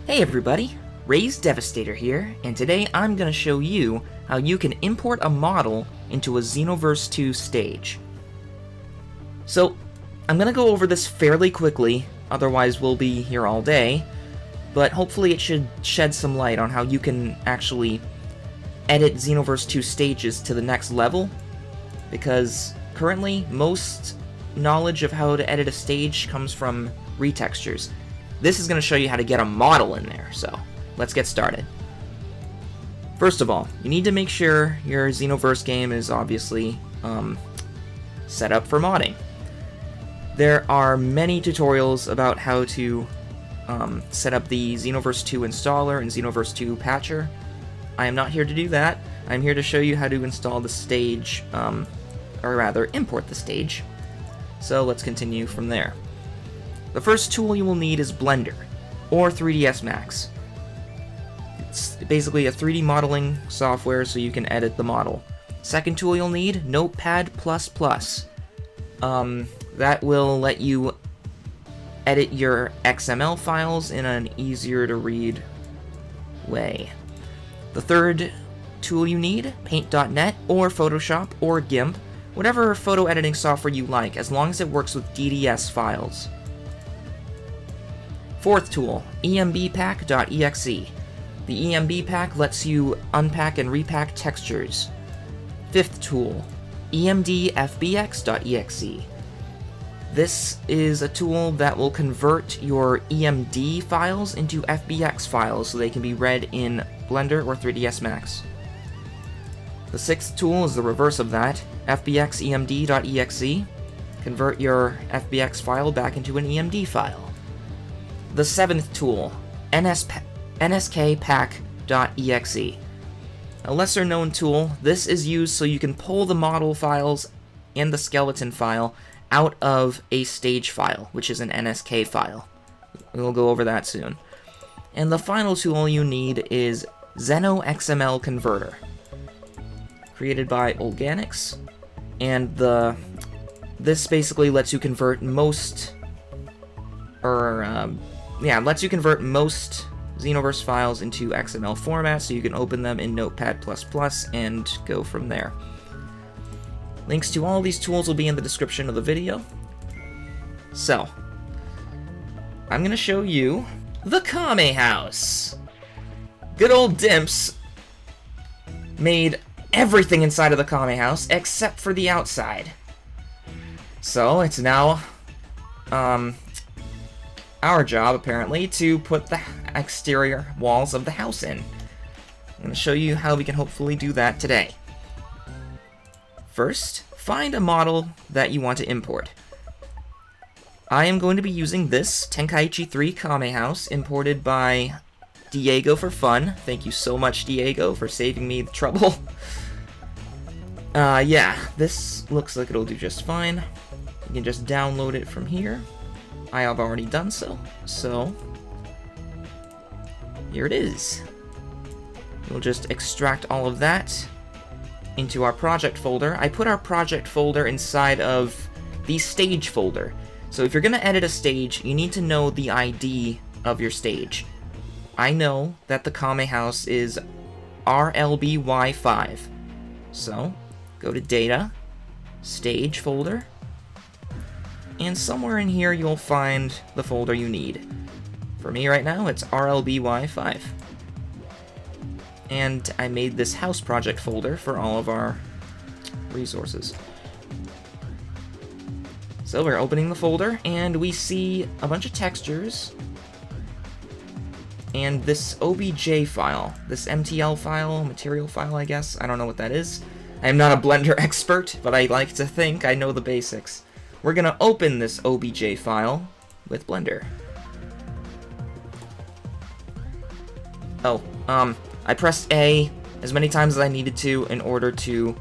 Hey everybody, Ray's Devastator here, and today I'm going to show you how you can import a model into a Xenoverse 2 stage. So, I'm going to go over this fairly quickly, otherwise we'll be here all day, but hopefully it should shed some light on how you can actually edit Xenoverse 2 stages to the next level, because currently most knowledge of how to edit a stage comes from retextures. This is going to show you how to get a model in there, so let's get started. First of all, you need to make sure your Xenoverse game is obviously set up for modding. There are many tutorials about how to set up the Xenoverse 2 installer and Xenoverse 2 patcher. I am not here to do that. I'm here to show you how to install the stage, or rather, import the stage. So let's continue from there. The first tool you will need is Blender, or 3ds Max. It's basically a 3D modeling software so you can edit the model. Second tool you'll need, Notepad++. That will let you edit your XML files in an easier to read way. The third tool you need, Paint.net, or Photoshop, or GIMP, whatever photo editing software you like, as long as it works with DDS files. Fourth tool, embpack.exe. The EMB pack lets you unpack and repack textures. Fifth tool, emdfbx.exe. This is a tool that will convert your EMD files into FBX files so they can be read in Blender or 3ds Max. The sixth tool is the reverse of that, fbxemd.exe. Convert your FBX file back into an EMD file. The seventh tool, nskpack.exe. A lesser known tool, this is used so you can pull the model files and the skeleton file out of a stage file, which is an NSK file. We'll go over that soon. And the final tool you need is XenoXML Converter, created by Organics, and this basically lets you convert most Xenoverse files into XML format so you can open them in Notepad++ and go from there. Links to all these tools will be in the description of the video. So, I'm going to show you the Kame House. Good old Dimps made everything inside of the Kame House except for the outside. So, it's now our job, apparently, to put the exterior walls of the house in. I'm going to show you how we can hopefully do that today. First, find a model that you want to import. I am going to be using this Tenkaichi 3 Kame House, imported by Diego for fun. Thank you so much, Diego, for saving me the trouble. Yeah, this looks like it'll do just fine. You can just download it from here. I have already done so, so here it is. We'll just extract all of that into our project folder. I put our project folder inside of the stage folder. So if you're going to edit a stage, you need to know the ID of your stage. I know that the Kame House is RLBY5. So go to Data, Stage folder, and somewhere in here you'll find the folder you need. For me right now, it's RLBY5. And I made this house project folder for all of our resources. So we're opening the folder, and we see a bunch of textures, and this OBJ file, this MTL file, material file, I guess. I don't know what that is. I am not a Blender expert, but I like to think I know the basics. We're gonna open this OBJ file with Blender. Oh, I pressed A as many times as I needed to in order to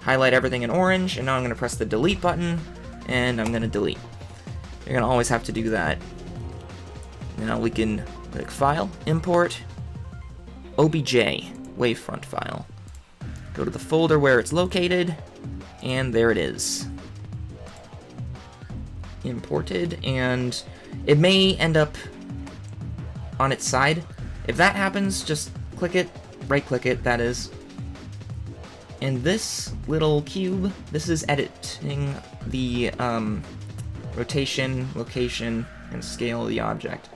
highlight everything in orange, and now I'm gonna press the delete button, and I'm gonna delete. You're gonna always have to do that. Now we can click File, Import, OBJ, wavefront file. Go to the folder where it's located, and there it is. Imported, and it may end up on its side. If that happens, just click it, right-click it, that is. And this little cube, this is editing the rotation, location, and scale of the object.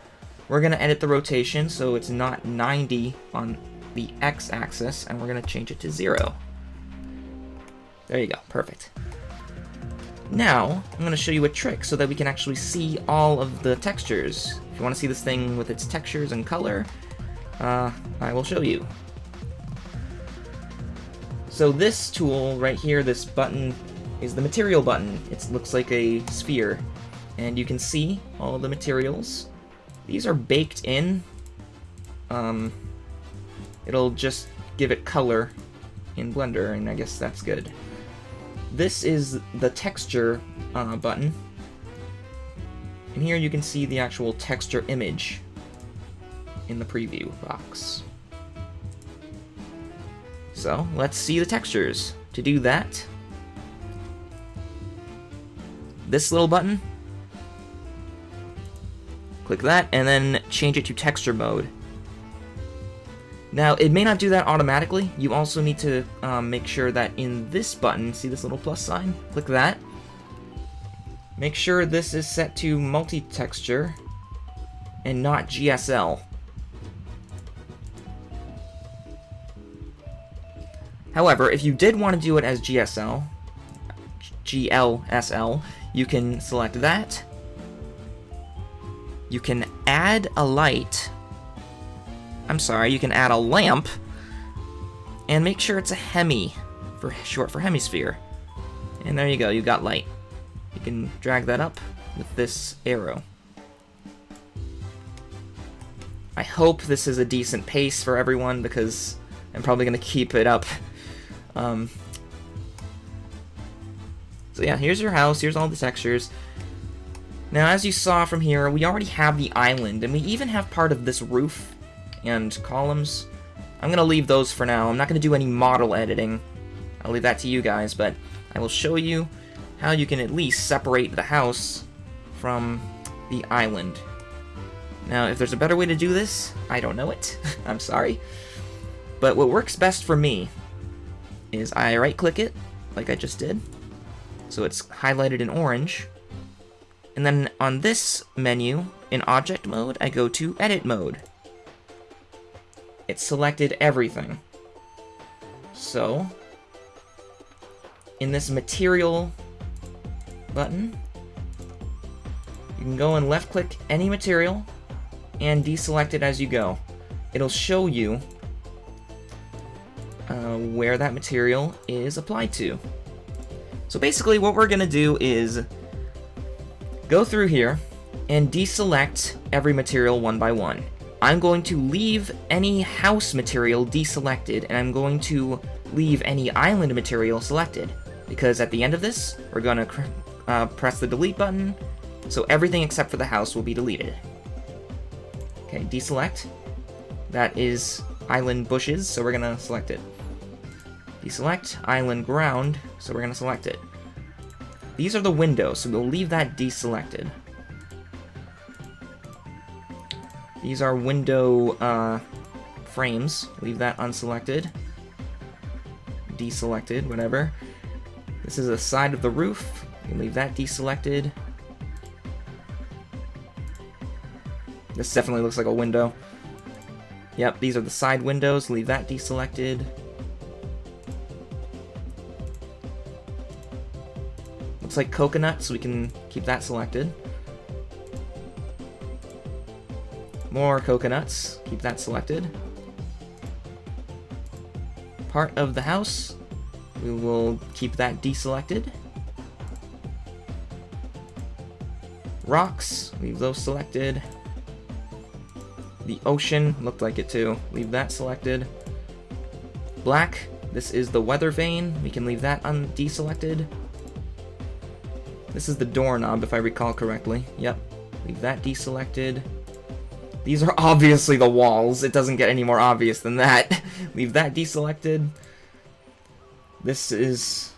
We're going to edit the rotation so it's not 90 on the x-axis, and we're going to change it to 0. There you go, perfect. Now, I'm going to show you a trick so that we can actually see all of the textures. If you want to see this thing with its textures and color, I will show you. So this tool right here, this button, is the material button. It looks like a sphere, and you can see all of the materials. These are baked in. It'll just give it color in Blender, and I guess that's good. This is the texture button, and here you can see the actual texture image in the preview box. So let's see the textures. To do that, this little button, click that, and then change it to texture mode. Now, it may not do that automatically. You also need to make sure that in this button, see this little plus sign? Click that. Make sure this is set to multi-texture and not GSL. However, if you did want to do it as GSL, GLSL, you can select that. You can add a light. I'm sorry, you can add a lamp, and make sure it's a hemi, for short for hemisphere. And there you go, you got light. You can drag that up with this arrow. I hope this is a decent pace for everyone, because I'm probably going to keep it up. So yeah, here's your house, here's all the textures. Now, as you saw from here, we already have the island, and we even have part of this roof and columns. I'm going to leave those for now. I'm not going to do any model editing. I'll leave that to you guys, but I will show you how you can at least separate the house from the island. Now, if there's a better way to do this, I don't know it. I'm sorry. But what works best for me is I right-click it, like I just did, so it's highlighted in orange. And then on this menu, in object mode, I go to edit mode. It selected everything. So, in this material button, you can go and left-click any material and deselect it as you go. It'll show you where that material is applied to. So basically what we're going to do is go through here and deselect every material one by one. I'm going to leave any house material deselected, and I'm going to leave any island material selected, because at the end of this, we're going to press the delete button, so everything except for the house will be deleted. Okay, deselect. That is island bushes, so we're going to select it. Deselect island ground, so we're going to select it. These are the windows, so we'll leave that deselected. These are window frames. Leave that unselected. Deselected, whatever. This is the side of the roof. You can leave that deselected. This definitely looks like a window. Yep, these are the side windows. Leave that deselected. Looks like coconut, so we can keep that selected. More coconuts, keep that selected. Part of the house, we will keep that deselected. Rocks, leave those selected. The ocean, looked like it too, leave that selected. Black, this is the weather vane, we can leave that deselected. This is the doorknob, if I recall correctly. Yep, leave that deselected. These are obviously the walls. It doesn't get any more obvious than that. Leave that deselected. This is,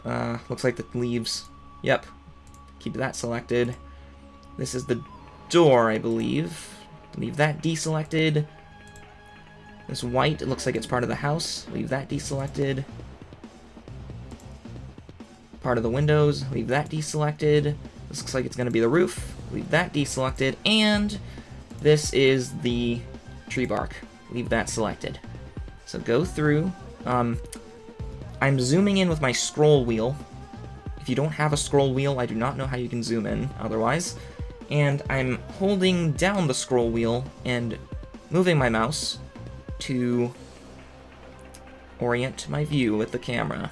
looks like the leaves. Yep. Keep that selected. This is the door, I believe. leave that deselected. This white, it looks like it's part of the house, leave that deselected. Part of the windows, leave that deselected. This looks like it's going to be the roof, leave that deselected. And this is the tree bark, leave that selected. So go through. I'm zooming in with my scroll wheel. If you don't have a scroll wheel, I do not know how you can zoom in otherwise. And I'm holding down the scroll wheel and moving my mouse to orient my view with the camera.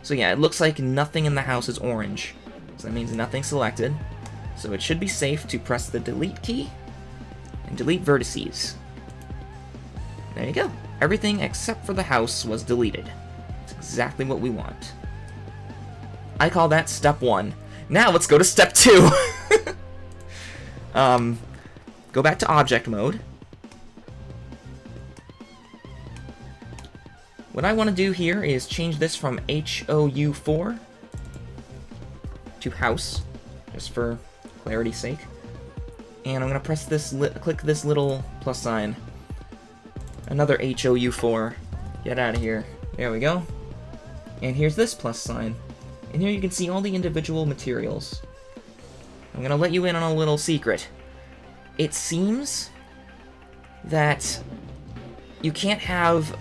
So yeah, it looks like nothing in the house is orange. So that means nothing selected. So it should be safe to press the delete key and delete vertices. There you go. Everything except for the house was deleted. It's exactly what we want. I call that step 1. Now let's go to step 2. Go back to object mode. What I want to do here is change this from HOU4 to house, just for clarity's sake. And I'm going to press this, click this little plus sign. Another HOU4. Get out of here. There we go. And here's this plus sign. And here you can see all the individual materials. I'm going to let you in on a little secret. It seems that you can't have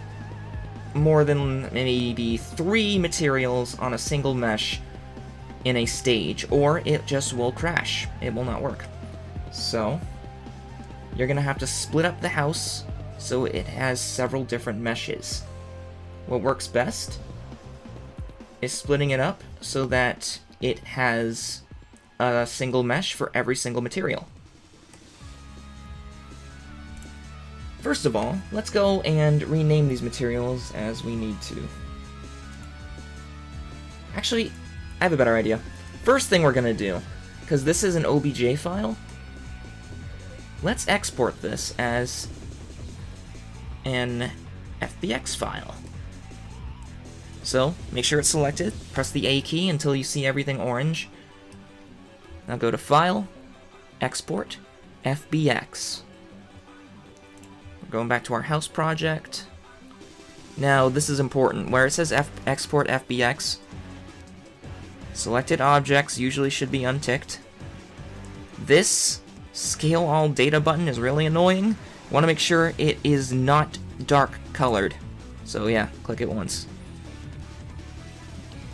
more than maybe 3 materials on a single mesh in a stage, or it just will crash. It will not work. So, you're going to have to split up the house so it has several different meshes. What works best is splitting it up so that it has a single mesh for every single material. First of all, let's go and rename these materials as we need to. Actually, I have a better idea. First thing we're going to do, because this is an OBJ file, let's export this as an FBX file. So, make sure it's selected, press the A key until you see everything orange. Now go to File, Export, FBX. We're going back to our house project. Now, this is important. Where it says Export FBX, selected objects usually should be unticked. This Scale All Data button is really annoying. You want to make sure it is not dark colored. So yeah, click it once.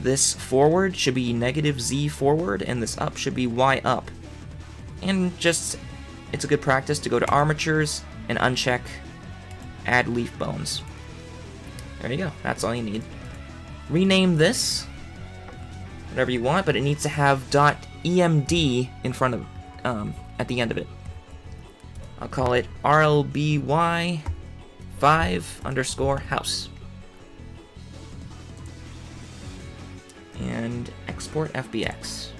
This forward should be -Z forward, and this up should be Y up. And just, it's a good practice to go to armatures and uncheck add leaf bones. There you go, that's all you need. Rename this whatever you want, but it needs to have .emd in front of, at the end of it. I'll call it RLBY5_house. And export FBX.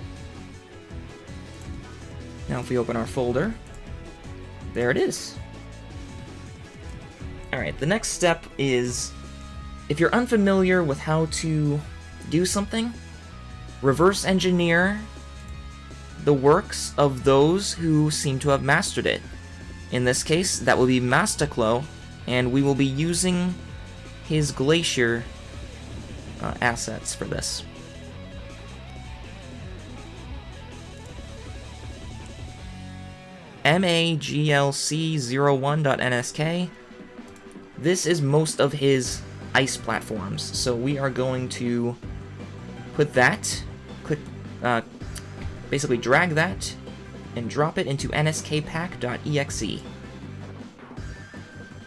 Now if we open our folder, there it is. Alright, the next step is, if you're unfamiliar with how to do something, reverse engineer the works of those who seem to have mastered it. In this case, that will be Mastaklo, and we will be using his Glacier assets for this. maglc01.nsk. This is most of his ice platforms, so we are going to put that, basically drag that, and drop it into nskpack.exe.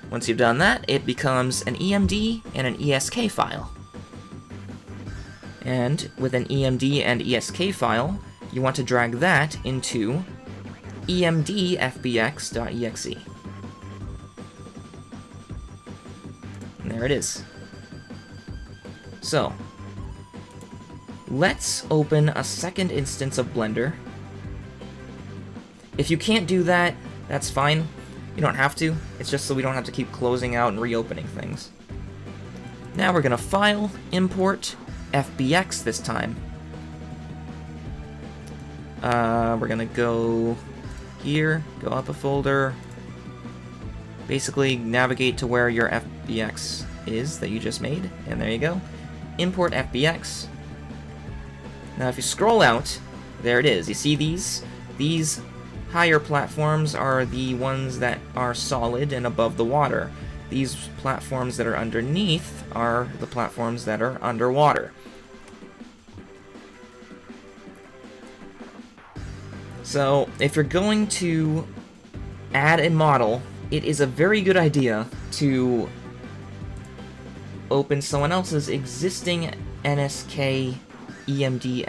Once you've done that, it becomes an EMD and an ESK file. And with an EMD and ESK file, you want to drag that into emdfbx.exe. And there it is. So, let's open a second instance of Blender. If you can't do that, that's fine. You don't have to. It's just so we don't have to keep closing out and reopening things. Now we're gonna File, Import, FBX this time. We're gonna go here, go up a folder, basically navigate to where your FBX is that you just made, and there you go. Import FBX. Now if you scroll out, there it is. You see these? These higher platforms are the ones that are solid and above the water. These platforms that are underneath are the platforms that are underwater. So if you're going to add a model, it is a very good idea to open someone else's existing NSK EMD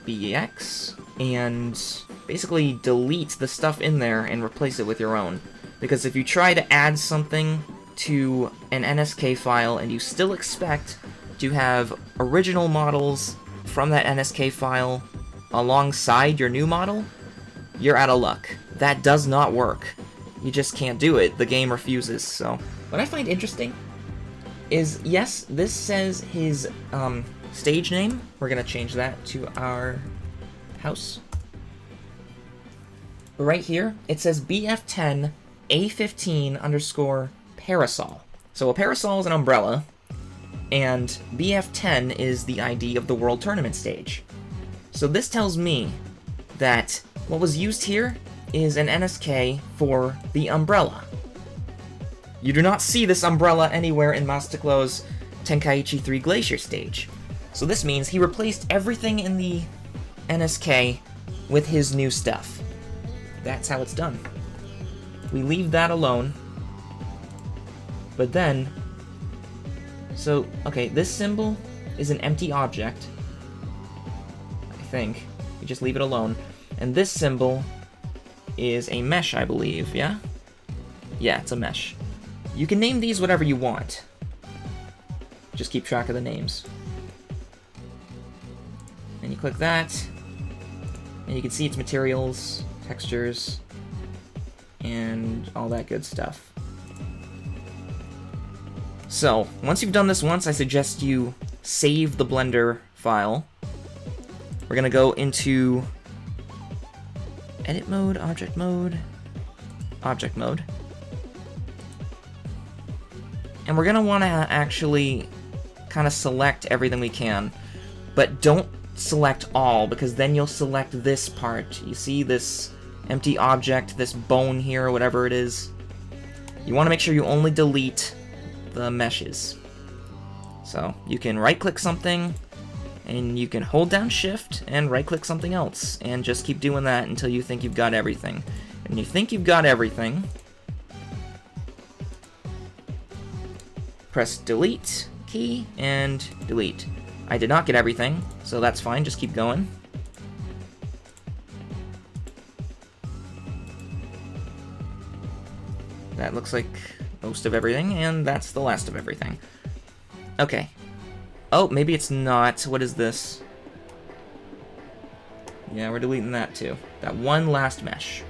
FBX and basically delete the stuff in there and replace it with your own. Because if you try to add something to an NSK file and you still expect to have original models from that NSK file alongside your new model, you're out of luck. That does not work. You just can't do it. The game refuses. So what I find interesting is, yes, this says his stage name. We're gonna change that to our house. But right here, it says BF10 A15 _ parasol. So a parasol is an umbrella, and BF10 is the ID of the World Tournament stage. So this tells me that what was used here is an NSK for the umbrella. You do not see this umbrella anywhere in Masticlo's Tenkaichi 3 Glacier stage. So this means he replaced everything in the NSK with his new stuff. That's how it's done. We leave that alone. But then, so, okay, this symbol is an empty object, I think. We just leave it alone. And this symbol is a mesh, I believe, yeah? Yeah, it's a mesh. You can name these whatever you want. Just keep track of the names. And you click that, and you can see its materials, textures, and all that good stuff. So, once you've done this once, I suggest you save the Blender file. We're gonna go into edit mode, object mode, object mode. And we're gonna wanna actually kind of select everything we can, but don't select all, because then you'll select this part. You see this empty object, this bone here, whatever it is? You wanna make sure you only delete the meshes. So you can right-click something, and you can hold down Shift and right-click something else, and just keep doing that until you think you've got everything. And you think you've got everything, press Delete key and delete. I did not get everything, so that's fine, just keep going. That looks like most of everything, and that's the last of everything. Okay. Oh, maybe it's not. What is this? Yeah, we're deleting that too. That one last mesh.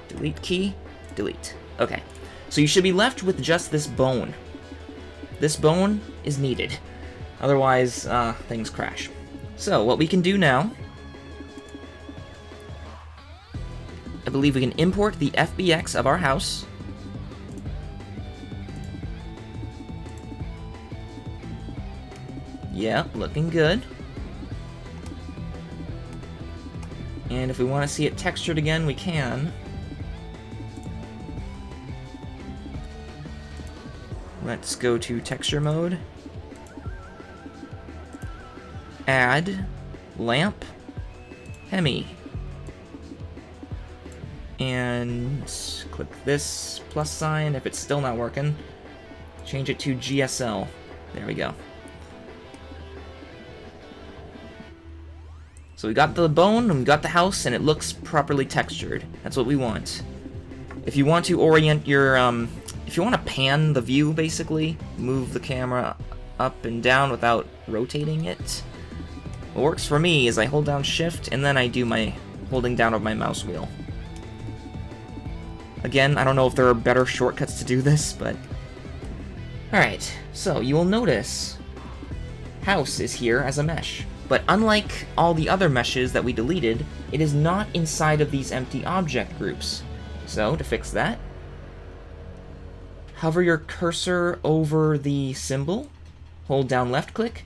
Delete key, delete. Okay. So you should be left with just this bone. This bone is needed. Otherwise, things crash. So, what we can do now, I believe we can import the FBX of our house. Yeah, looking good. And if we want to see it textured again, we can. Let's go to texture mode. Add lamp Hemi. And click this plus sign. If it's still not working, change it to GSL. There we go. So we got the bone, and we got the house, and it looks properly textured. That's what we want. If you want to orient your, if you want to pan the view, basically, move the camera up and down without rotating it, what works for me is I hold down Shift, and then I do my holding down of my mouse wheel. Again, I don't know if there are better shortcuts to do this, but... Alright, so you will notice house is here as a mesh. But unlike all the other meshes that we deleted, it is not inside of these empty object groups. So, to fix that, hover your cursor over the symbol, hold down left click,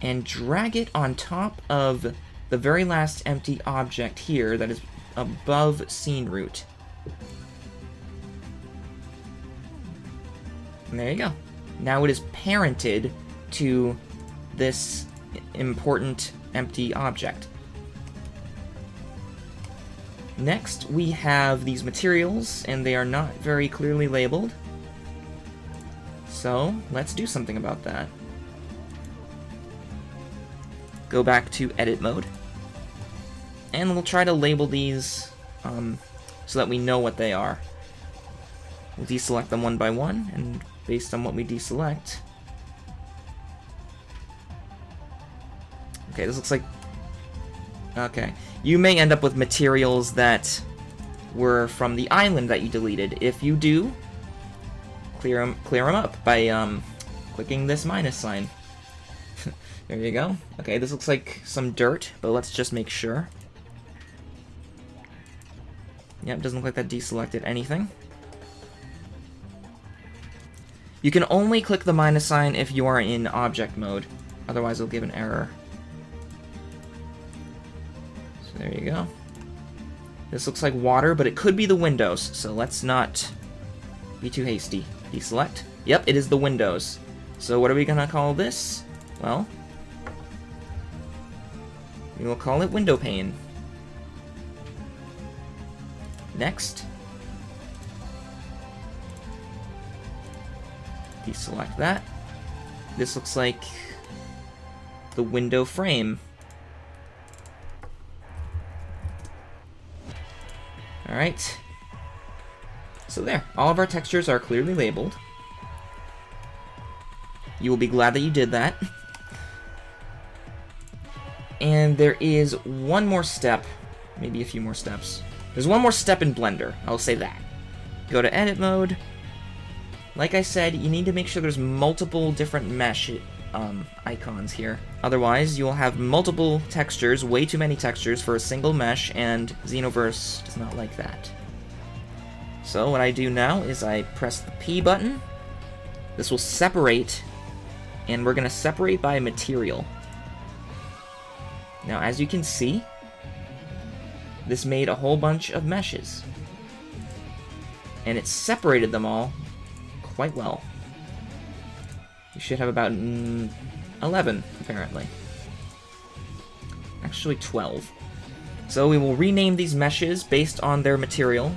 and drag it on top of the very last empty object here that is above scene root. And there you go. Now it is parented to this important empty object. Next, we have these materials, and they are not very clearly labeled. So, let's do something about that. Go back to edit mode. And we'll try to label these so that we know what they are. We'll deselect them one by one, and based on what we deselect... Okay, this looks like... Okay. You may end up with materials that were from the island that you deleted. If you do, clear them up by clicking this minus sign. There you go. Okay, this looks like some dirt, but let's just make sure. Yep, doesn't look like that deselected anything. You can only click the minus sign if you are in object mode. Otherwise, it'll give an error. So there you go. This looks like water, but it could be the windows, so let's not be too hasty. Deselect. Yep, it is the windows. So what are we gonna call this? Well, we will call it window pane. Next. Deselect that. This looks like the window frame. Alright. So there. All of our textures are clearly labeled. You will be glad that you did that. And there is one more step. Maybe a few more steps. There's one more step in Blender. I'll say that. Go to edit mode. Like I said, you need to make sure there's multiple different mesh icons here. Otherwise, you will have multiple textures, way too many textures for a single mesh, and Xenoverse does not like that. So what I do now is I press the P button. This will separate, and we're going to separate by material. Now, as you can see, this made a whole bunch of meshes. And it separated them all quite well. You should have about 11, apparently. Actually, 12. So we will rename these meshes based on their material. I'm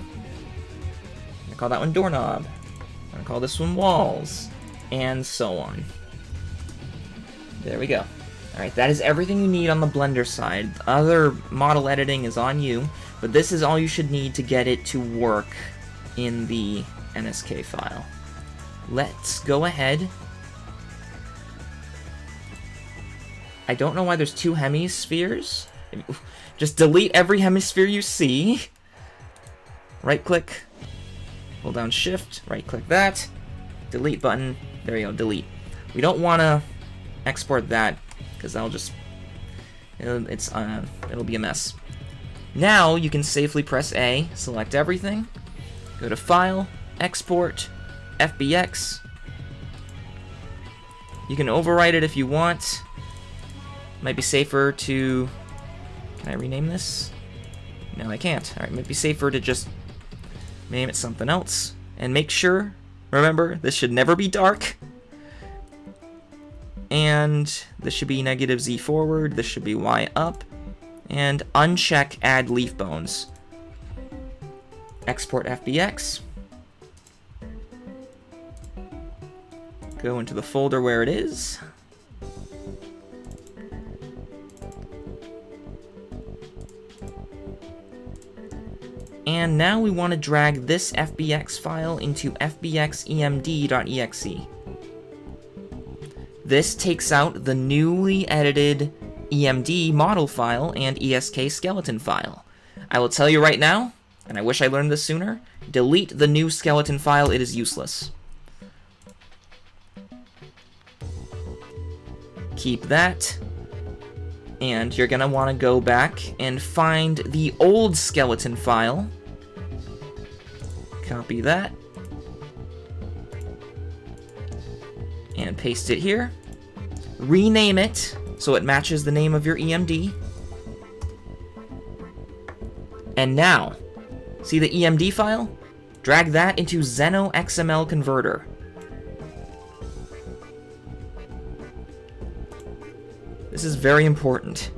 gonna call that one doorknob. I'm gonna call this one walls. And so on. There we go. Alright, that is everything you need on the Blender side. Other model editing is on you, but this is all you should need to get it to work in the NSK file. Let's go ahead. I don't know why there's two hemispheres. Just delete every hemisphere you see. Right-click, hold down Shift, right-click that, delete button, there you go, delete. We don't want to export that, because that'll just, it'll be a mess. Now you can safely press A, select everything, go to File, Export, FBX. You can overwrite it if you want. Might be safer to... Can I rename this? No, I can't. Alright, might be safer to just name it something else. And make sure, remember, this should never be dark. And this should be negative Z forward, this should be Y up. And uncheck add leaf bones. Export FBX. Go into the folder where it is. And now we want to drag this FBX file into fbxemd.exe. This takes out the newly edited EMD model file and ESK skeleton file. I will tell you right now, and I wish I learned this sooner, delete the new skeleton file, it is useless. Keep that, and you're gonna want to go back and find the old skeleton file. Copy that. and paste it here. Rename it so it matches the name of your EMD. And now, see the EMD file? Drag that into Xeno XML Converter. This is very important.